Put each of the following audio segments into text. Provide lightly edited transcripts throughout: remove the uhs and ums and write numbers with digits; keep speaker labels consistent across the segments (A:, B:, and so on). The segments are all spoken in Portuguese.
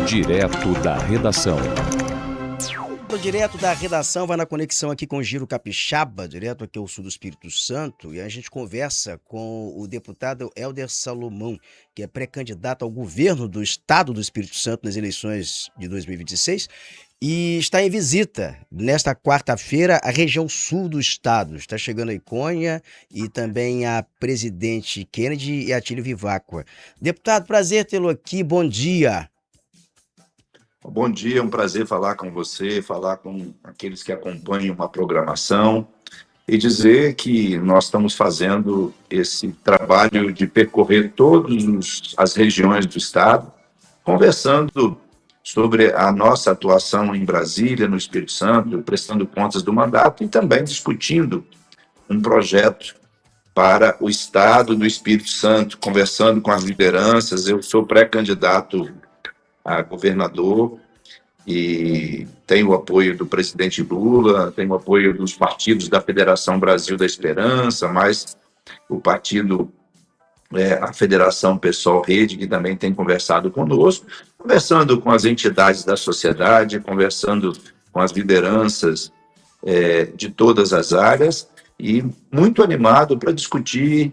A: Direto da redação.
B: Direto da redação, vai na conexão aqui com o Giro Capixaba, direto aqui ao sul do Espírito Santo, e a gente conversa com o deputado Helder Salomão, que é pré-candidato ao governo do estado do Espírito Santo nas eleições de 2026, e está em visita nesta quarta-feira à região sul do estado. Está chegando a Iconha e também a Presidente Kennedy e a Atílio Viváqua. Deputado, prazer tê-lo aqui, bom dia.
C: Bom dia, é um prazer falar com você, falar com aqueles que acompanham a programação e dizer que nós estamos fazendo esse trabalho de percorrer todas as regiões do estado, conversando sobre a nossa atuação em Brasília, no Espírito Santo, prestando contas do mandato e também discutindo um projeto para o estado do Espírito Santo, conversando com as lideranças. Eu sou pré-candidato a governador e tenho o apoio do presidente Lula, tenho o apoio dos partidos da Federação Brasil da Esperança, mais o partido, a Federação Pessoal Rede, que também tem conversado conosco, conversando com as entidades da sociedade, conversando com as lideranças de todas as áreas, e muito animado para discutir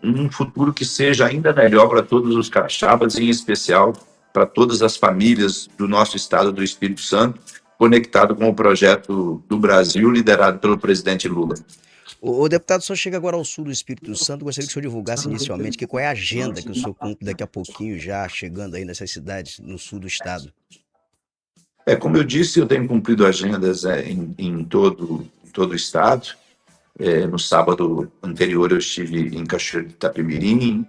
C: um futuro que seja ainda melhor para todos os capixabas, em especial para todas as famílias do nosso estado do Espírito Santo, conectado com o projeto do Brasil, liderado pelo presidente Lula.
B: O deputado, o senhor chega agora ao sul do Espírito Santo, gostaria que o senhor divulgasse inicialmente qual é a agenda que o senhor cumpre daqui a pouquinho, já chegando aí nessas cidades no sul do estado.
C: Como eu disse, eu tenho cumprido agendas em todo o estado. No sábado anterior eu estive em Cachoeiro de Itapemirim.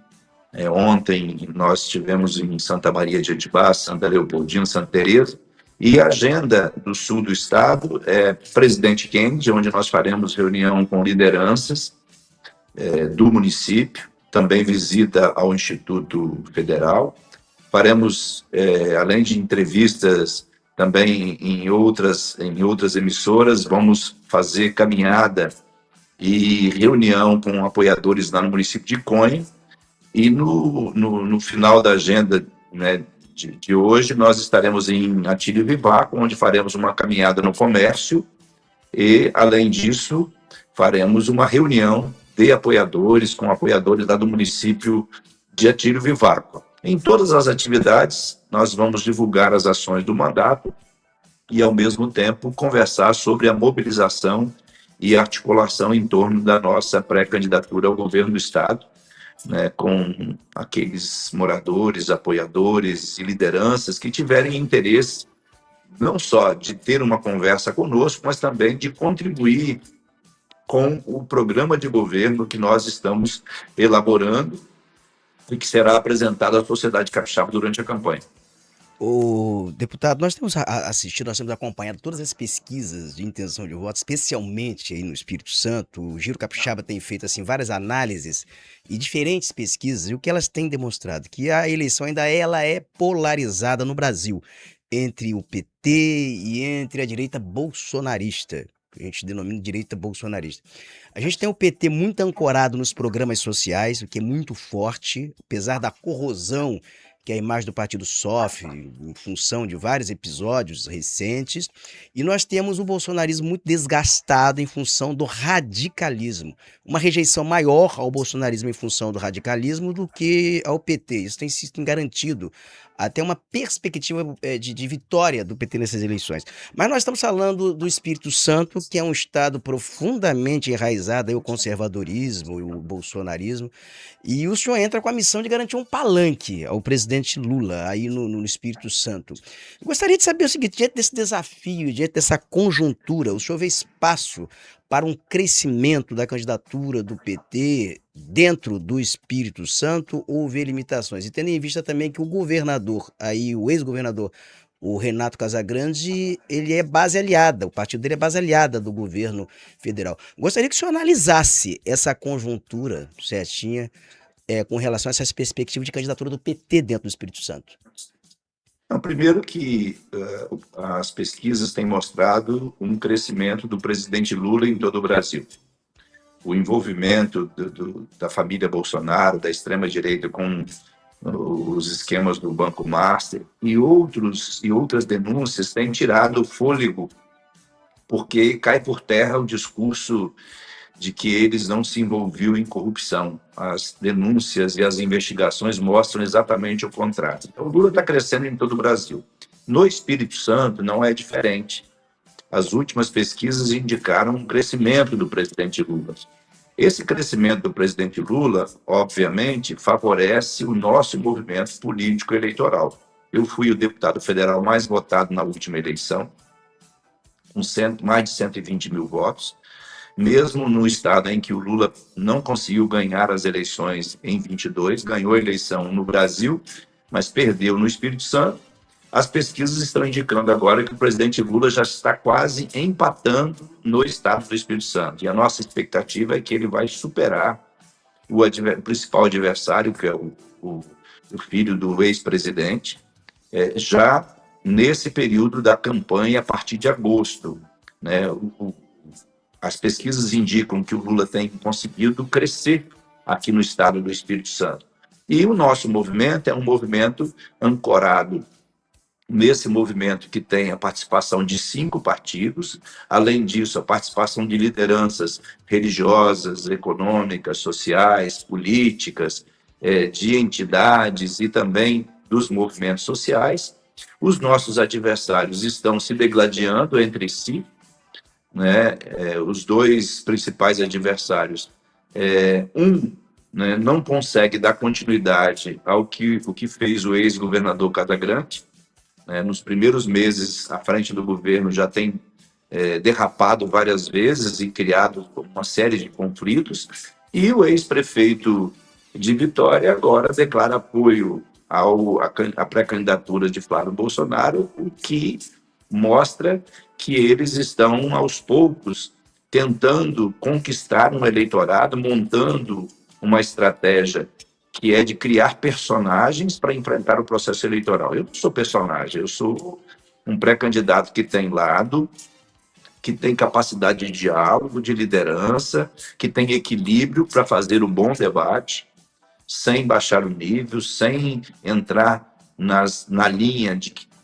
C: Ontem nós estivemos em Santa Maria de Etibá, Santa Leopoldina, Santa Teresa. E a agenda do sul do estado é Presidente Kennedy, onde nós faremos reunião com lideranças do município, também visita ao Instituto Federal. Faremos, além de entrevistas, também em outras emissoras, vamos fazer caminhada e reunião com apoiadores lá no município de Iconha. E no final da agenda, de hoje, nós estaremos em Atílio Viváqua, onde faremos uma caminhada no comércio e, além disso, faremos uma reunião de apoiadores, com apoiadores lá do município de Atílio Viváqua. Em todas as atividades, nós vamos divulgar as ações do mandato e, ao mesmo tempo, conversar sobre a mobilização e articulação em torno da nossa pré-candidatura ao governo do estado, com aqueles moradores, apoiadores e lideranças que tiverem interesse não só de ter uma conversa conosco, mas também de contribuir com o programa de governo que nós estamos elaborando e que será apresentado à sociedade capixaba durante a campanha.
B: O deputado, nós temos assistido, nós temos acompanhado todas as pesquisas de intenção de voto, especialmente aí no Espírito Santo. O Giro Capixaba tem feito assim várias análises e diferentes pesquisas, e o que elas têm demonstrado que a eleição ainda ela é polarizada no Brasil entre o PT e entre a direita bolsonarista, que a gente denomina de direita bolsonarista. A gente tem o PT muito ancorado nos programas sociais, o que é muito forte, apesar da corrosão que a imagem do partido sofre em função de vários episódios recentes, e nós temos o bolsonarismo muito desgastado em função do radicalismo, uma rejeição maior ao bolsonarismo em função do radicalismo do que ao PT. Isso tem sido garantido até uma perspectiva de vitória do PT nessas eleições. Mas nós estamos falando do Espírito Santo, que é um estado profundamente enraizado aí o conservadorismo e o bolsonarismo, e o senhor entra com a missão de garantir um palanque ao presidente Lula aí no Espírito Santo. Eu gostaria de saber o seguinte, diante desse desafio, diante dessa conjuntura, o senhor vê espaço para um crescimento da candidatura do PT dentro do Espírito Santo ou vê limitações? E tendo em vista também que o governador, aí o ex-governador, o Renato Casagrande, ele é base aliada, o partido dele é base aliada do governo federal. Gostaria que o senhor analisasse essa conjuntura certinha com relação a essas perspectivas de candidatura do PT dentro do Espírito Santo.
C: Não, primeiro que as pesquisas têm mostrado um crescimento do presidente Lula em todo o Brasil. O envolvimento da família Bolsonaro, da extrema-direita, com os esquemas do Banco Master e outras denúncias têm tirado o fôlego, porque cai por terra o discurso de que eles não se envolviam em corrupção. As denúncias e as investigações mostram exatamente o contrário. Então, o Lula está crescendo em todo o Brasil. No Espírito Santo não é diferente. As últimas pesquisas indicaram um crescimento do presidente Lula. Esse crescimento do presidente Lula, obviamente, favorece o nosso movimento político eleitoral. Eu fui o deputado federal mais votado na última eleição, com mais de 120 mil votos, mesmo no estado em que o Lula não conseguiu ganhar as eleições em 22, ganhou a eleição no Brasil, mas perdeu no Espírito Santo. As pesquisas estão indicando agora que o presidente Lula já está quase empatando no estado do Espírito Santo. E a nossa expectativa é que ele vai superar o principal adversário, que é o filho do ex-presidente, já nesse período da campanha a partir de agosto. Né? As pesquisas indicam que o Lula tem conseguido crescer aqui no estado do Espírito Santo. E o nosso movimento é um movimento ancorado nesse movimento que tem a participação de 5 partidos, além disso, a participação de lideranças religiosas, econômicas, sociais, políticas, de entidades e também dos movimentos sociais. Os nossos adversários estão se degladiando entre si, né? Os dois principais adversários, né, não consegue dar continuidade ao que fez o ex-governador Casagrande. Nos primeiros meses à frente do governo já tem derrapado várias vezes e criado uma série de conflitos, e o ex-prefeito de Vitória agora declara apoio à pré-candidatura de Flávio Bolsonaro, o que mostra que eles estão, aos poucos, tentando conquistar um eleitorado, montando uma estratégia que é de criar personagens para enfrentar o processo eleitoral. Eu não sou personagem, eu sou um pré-candidato que tem lado, que tem capacidade de diálogo, de liderança, que tem equilíbrio para fazer um bom debate, sem baixar o nível, sem entrar na linha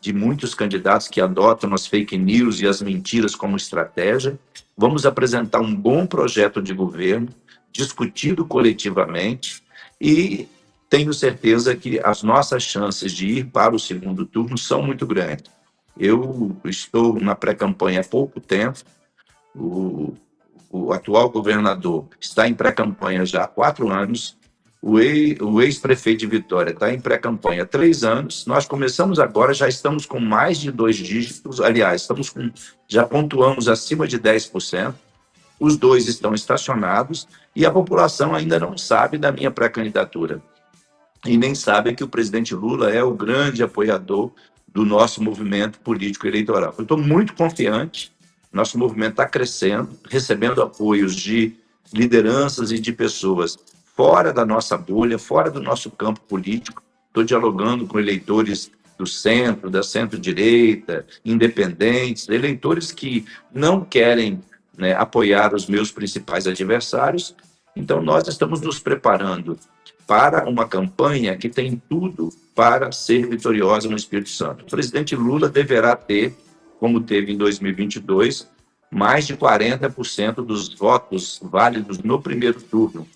C: de muitos candidatos que adotam as fake news e as mentiras como estratégia. Vamos apresentar um bom projeto de governo, discutido coletivamente, e tenho certeza que as nossas chances de ir para o segundo turno são muito grandes. Eu estou na pré-campanha há pouco tempo, o atual governador está em pré-campanha já há 4 anos, o ex-prefeito de Vitória está em pré-campanha há 3 anos, nós começamos agora, já estamos com mais de 2 dígitos, aliás, já pontuamos acima de 10%, os dois estão estacionados e a população ainda não sabe da minha pré-candidatura e nem sabe que o presidente Lula é o grande apoiador do nosso movimento político eleitoral. Eu estou muito confiante, nosso movimento está crescendo, recebendo apoios de lideranças e de pessoas fora da nossa bolha, fora do nosso campo político. Estou dialogando com eleitores do centro, da centro-direita, independentes, eleitores que não querem, né, apoiar os meus principais adversários. Então, nós estamos nos preparando para uma campanha que tem tudo para ser vitoriosa no Espírito Santo. O presidente Lula deverá ter, como teve em 2022, mais de 40% dos votos válidos no primeiro turno.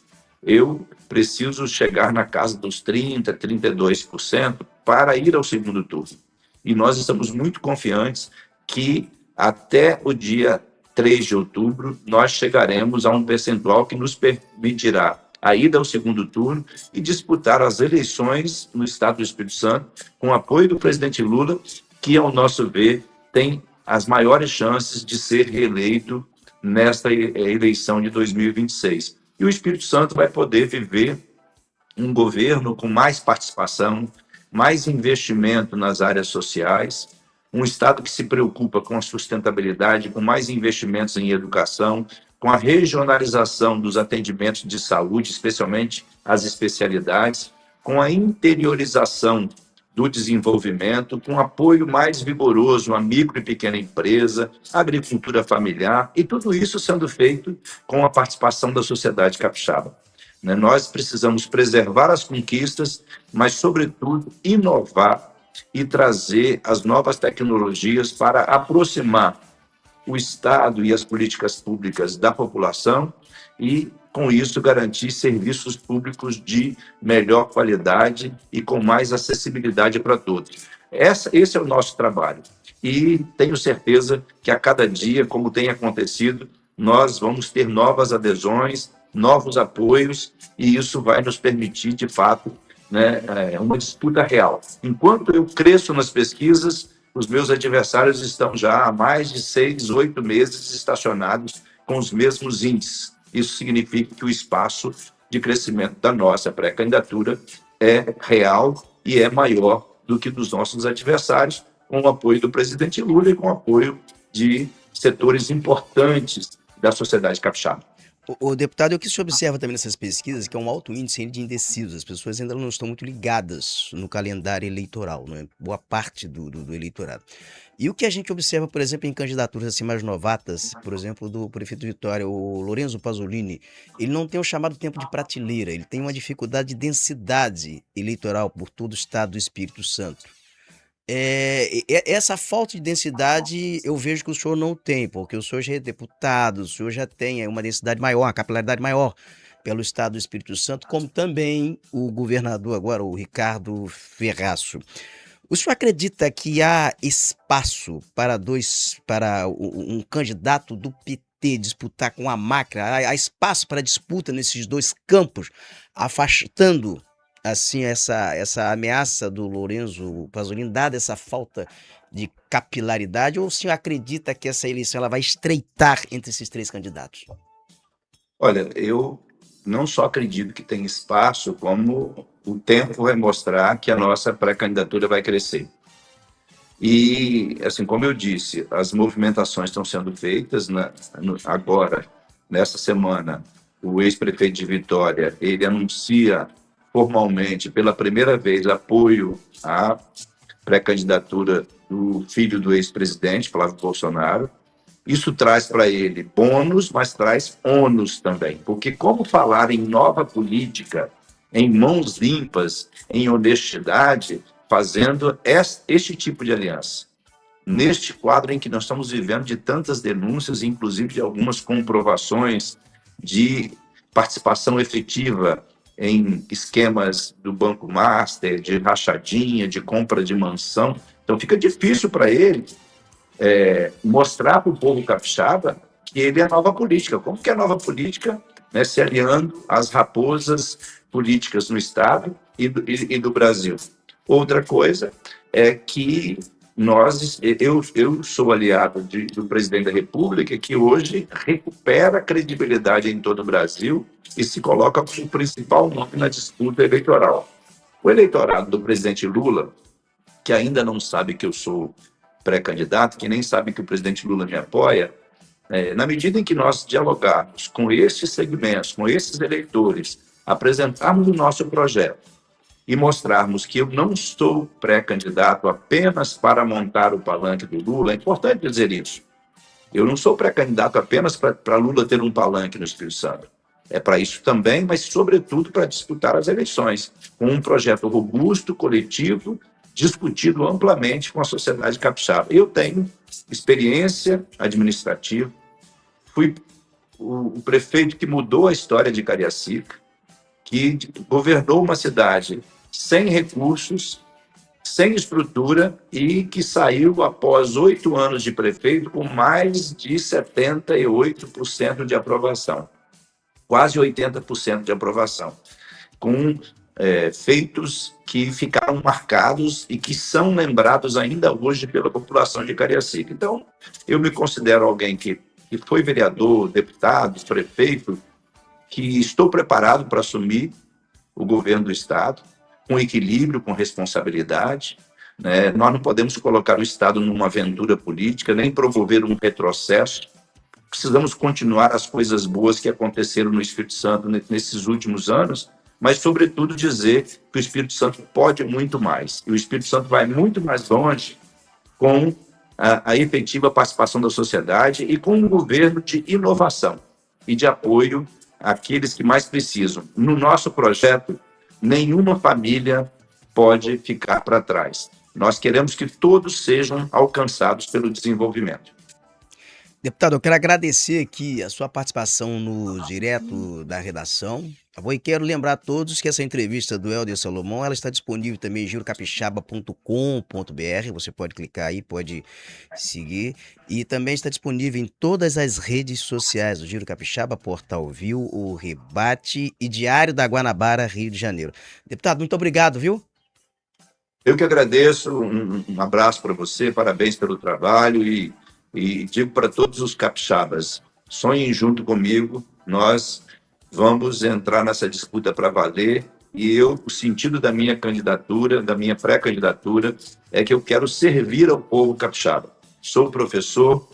C: Eu preciso chegar na casa dos 30%, 32% para ir ao segundo turno. E nós estamos muito confiantes que até o dia 3 de outubro nós chegaremos a um percentual que nos permitirá a ida ao segundo turno e disputar as eleições no estado do Espírito Santo com o apoio do presidente Lula, que, ao nosso ver, tem as maiores chances de ser reeleito nesta eleição de 2026. E o Espírito Santo vai poder viver um governo com mais participação, mais investimento nas áreas sociais, um Estado que se preocupa com a sustentabilidade, com mais investimentos em educação, com a regionalização dos atendimentos de saúde, especialmente as especialidades, com a interiorização do desenvolvimento, com apoio mais vigoroso à micro e pequena empresa, à agricultura familiar, e tudo isso sendo feito com a participação da sociedade capixaba. né? Nós precisamos preservar as conquistas, mas, sobretudo, inovar e trazer as novas tecnologias para aproximar o Estado e as políticas públicas da população e, com isso, garantir serviços públicos de melhor qualidade e com mais acessibilidade para todos. Esse é o nosso trabalho. E tenho certeza que a cada dia, como tem acontecido, nós vamos ter novas adesões, novos apoios, e isso vai nos permitir, de fato, né, uma disputa real. Enquanto eu cresço nas pesquisas, os meus adversários estão já há mais de 6, 8 meses estacionados com os mesmos índices. Isso significa que o espaço de crescimento da nossa pré-candidatura é real e é maior do que dos nossos adversários, com o apoio do presidente Lula e com o apoio de setores importantes da sociedade capixaba.
B: O deputado, o que se observa também nessas pesquisas, que é um alto índice de indecisos, as pessoas ainda não estão muito ligadas no calendário eleitoral, né? Boa parte do eleitorado. E o que a gente observa, por exemplo, em candidaturas assim mais novatas, por exemplo, do prefeito de Vitória, o Lorenzo Pasolini, ele não tem o chamado tempo de prateleira, ele tem uma dificuldade de densidade eleitoral por todo o estado do Espírito Santo. Essa falta de densidade eu vejo que o senhor não tem, porque o senhor já é deputado, o senhor já tem uma densidade maior, uma capilaridade maior pelo estado do Espírito Santo, como também o governador agora, o Ricardo Ferraço. O senhor acredita que há espaço para um candidato do PT disputar com a máquina? Há espaço para disputa nesses dois campos, afastando assim essa ameaça do Lorenzo Pasolini, dada essa falta de capilaridade, ou o senhor acredita que essa eleição ela vai estreitar entre esses três candidatos?
C: Olha, eu não só acredito que tem espaço, como o tempo vai mostrar que a nossa pré-candidatura vai crescer. E, assim, como eu disse, as movimentações estão sendo feitas, né? Agora, nessa semana, o ex-prefeito de Vitória, ele anuncia formalmente, pela primeira vez, apoio à pré-candidatura do filho do ex-presidente, Flávio Bolsonaro. Isso traz para ele bônus, mas traz ônus também, porque como falar em nova política, em mãos limpas, em honestidade, fazendo este tipo de aliança? Neste quadro em que nós estamos vivendo de tantas denúncias, inclusive de algumas comprovações de participação efetiva em esquemas do Banco Master, de rachadinha, de compra de mansão. Então fica difícil para ele mostrar para o povo capixaba que ele é nova política. Como que é nova política? Né, se aliando às raposas políticas no Estado e do Brasil. Outra coisa é que eu sou aliado do presidente da República, que hoje recupera a credibilidade em todo o Brasil e se coloca como o principal nome na disputa eleitoral. O eleitorado do presidente Lula, que ainda não sabe que eu sou pré-candidato, que nem sabe que o presidente Lula me apoia, na medida em que nós dialogarmos com esses segmentos, com esses eleitores, apresentarmos o nosso projeto e mostrarmos que eu não sou pré-candidato apenas para montar o palanque do Lula, é importante dizer isso. Eu não sou pré-candidato apenas para Lula ter um palanque no Espírito Santo. É para isso também, mas, sobretudo, para disputar as eleições, com um projeto robusto, coletivo, discutido amplamente com a sociedade capixaba. Eu tenho experiência administrativa, fui o prefeito que mudou a história de Cariacica, que governou uma cidade sem recursos, sem estrutura e que saiu após 8 anos de prefeito com mais de 78% de aprovação, quase 80% de aprovação, com feitos que ficaram marcados e que são lembrados ainda hoje pela população de Cariacica. Então, eu me considero alguém que foi vereador, deputado, prefeito, que estou preparado para assumir o governo do Estado, com equilíbrio, com responsabilidade. Né? Nós não podemos colocar o Estado numa aventura política, nem promover um retrocesso. Precisamos continuar as coisas boas que aconteceram no Espírito Santo nesses últimos anos, mas, sobretudo, dizer que o Espírito Santo pode muito mais. E o Espírito Santo vai muito mais longe com a efetiva participação da sociedade e com um governo de inovação e de apoio àqueles que mais precisam. No nosso projeto, nenhuma família pode ficar para trás. Nós queremos que todos sejam alcançados pelo desenvolvimento.
B: Deputado, eu quero agradecer aqui a sua participação no Direto da Redação, tá bom? E quero lembrar a todos que essa entrevista do Helder Salomão, ela está disponível também em girocapixaba.com.br, você pode clicar aí, pode seguir, e também está disponível em todas as redes sociais do Giro Capixaba, Portal Viu, o Rebate e Diário da Guanabara, Rio de Janeiro. Deputado, muito obrigado, viu?
C: Eu que agradeço, um abraço para você, parabéns pelo trabalho e digo para todos os capixabas, sonhem junto comigo, nós vamos entrar nessa disputa para valer e o sentido da minha candidatura, da minha pré-candidatura, é que eu quero servir ao povo capixaba. Sou professor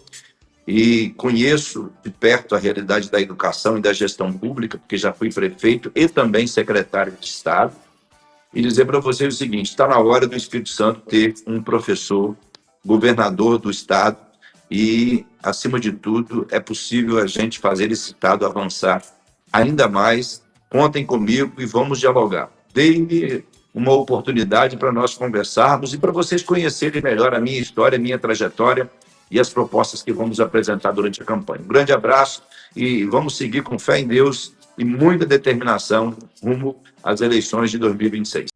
C: e conheço de perto a realidade da educação e da gestão pública, porque já fui prefeito e também secretário de Estado, e dizer para vocês o seguinte, está na hora do Espírito Santo ter um professor, governador do Estado, e, acima de tudo, é possível a gente fazer esse Estado avançar ainda mais. Contem comigo e vamos dialogar. Dê-me uma oportunidade para nós conversarmos e para vocês conhecerem melhor a minha história, a minha trajetória e as propostas que vamos apresentar durante a campanha. Um grande abraço e vamos seguir com fé em Deus e muita determinação rumo às eleições de 2026.